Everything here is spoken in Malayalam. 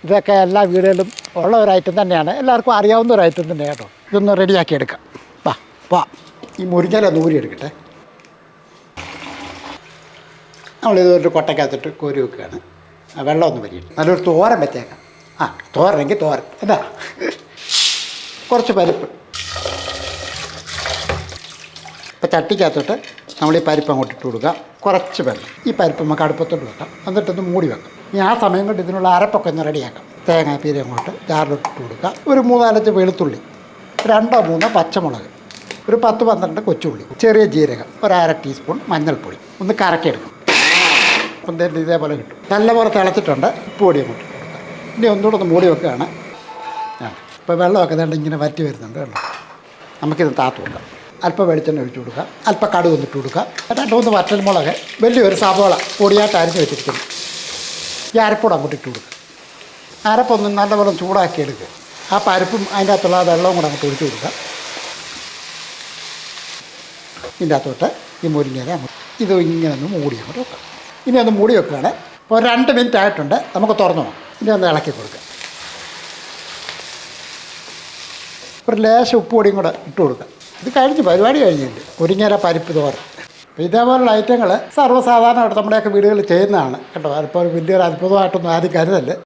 ഇതൊക്കെ എല്ലാ വീടുകളിലും ഉള്ള ഒരു ഐറ്റം തന്നെയാണ്, എല്ലാവർക്കും അറിയാവുന്ന ഒരു ഐറ്റം തന്നെയാണ് കേട്ടോ. ഇതൊന്ന് റെഡിയാക്കി എടുക്കാം. വാ ഈ മുരിങ്ങയില നൂരി എടുക്കട്ടെ. നമ്മളിതൊരു കൊട്ടയ്ക്കകത്തിട്ട് കോരി വെക്കുകയാണ്. വെള്ളമൊന്നും വരില്ല. നല്ലൊരു തോരൻ വെച്ചേക്കാം. തോരനെങ്കിൽ തോരൻ എന്താ. കുറച്ച് പരിപ്പ് ഇപ്പോൾ ചട്ടിക്കകത്തോട്ട് നമ്മൾ ഈ പരിപ്പ് അങ്ങോട്ട് ഇട്ട് കൊടുക്കുക. കുറച്ച് വെള്ളം. ഈ പരിപ്പ് നമുക്ക് അടുപ്പത്തോട്ട് വെക്കാം, എന്നിട്ടൊന്ന് മൂടി വെക്കാം. ഇനി ആ സമയം കൊണ്ട് ഇതിനുള്ള അരപ്പൊക്കെ ഒന്ന് റെഡിയാക്കാം. തേങ്ങാപ്പീര അങ്ങോട്ട് ജാറിലിട്ട് കൊടുക്കുക. ഒരു 3-4 വെളുത്തുള്ളി, 2-3 പച്ചമുളക്, ഒരു 10-12 കൊച്ചുള്ളി, ചെറിയ ജീരകം, ഒരു 1/2 ടീസ്പൂൺ മഞ്ഞൾപ്പൊടി, ഒന്ന് കറക്കിയെടുക്കും. അപ്പം ഇതേപോലെ കിട്ടും. നല്ലപോലെ തിളച്ചിട്ടുണ്ട്. ഉപ്പ് പൊടി അങ്ങോട്ട് ഇട്ട് കൊടുക്കുക. ഇനി ഒന്നുകൂടെ ഒന്ന് മൂടി വെക്കുകയാണ്. ഇപ്പോൾ വെള്ളമൊക്കെ വേണ്ട ഇങ്ങനെ വറ്റി വരുന്നുണ്ട് കേട്ടോ. നമുക്കിത് താത്ത് കൊടുക്കാം. അല്പം വെളിച്ചെണ്ണ ഒഴിച്ച് കൊടുക്കുക. അല്പം കടുക് ഒന്നിട്ട് കൊടുക്കുക. 2-3 വറ്റൽമുളക്, വലിയൊരു സവോള പൊടിയായിട്ട് അരിഞ്ഞ് വെച്ചിരിക്കുന്നു. ഈ അരപ്പൊടി അങ്ങോട്ട് ഇട്ട് കൊടുക്കുക. അരപ്പൊന്ന് നല്ലപോലെ ചൂടാക്കി എടുക്കുക. ആ പരിപ്പും അതിൻ്റെ അകത്തുള്ള വെള്ളവും കൂടെ അങ്ങോട്ട് ഒഴിച്ച് കൊടുക്കുക. ഇതിൻ്റെ അകത്തോട്ട് ഈ മുരിങ്ങയില അങ്ങോട്ട് ഇത് ഇങ്ങനെ ഒന്ന് മൂടി അങ്ങോട്ട് വെക്കാം. ഇനി ഒന്ന് മൂടി വെക്കുകയാണ്. ഇപ്പോൾ 2 മിനിറ്റ് ആയിട്ടുണ്ട്. നമുക്ക് തുറന്നു പോകാം. ഇനി ഒന്ന് ഇളക്കി കൊടുക്കുക. ഒരു ലേശം ഉപ്പ് പൊടിയും കൂടെ ഇട്ട് കൊടുക്കുക. ഇത് കഴിഞ്ഞ് പരിപാടി കഴിഞ്ഞിട്ടുണ്ട്. മുരിങ്ങയില പരിപ്പ് തോരൻ. അപ്പോൾ ഇതേപോലുള്ള ഐറ്റങ്ങൾ സർവ്വസാധാരണമായിട്ട് നമ്മുടെയൊക്കെ വീടുകളിൽ ചെയ്യുന്നതാണ് കേട്ടോ. അതിപ്പോൾ വലിയൊരു അത്ഭുതമായിട്ടൊന്നും ആരും കരുതല്ലേ.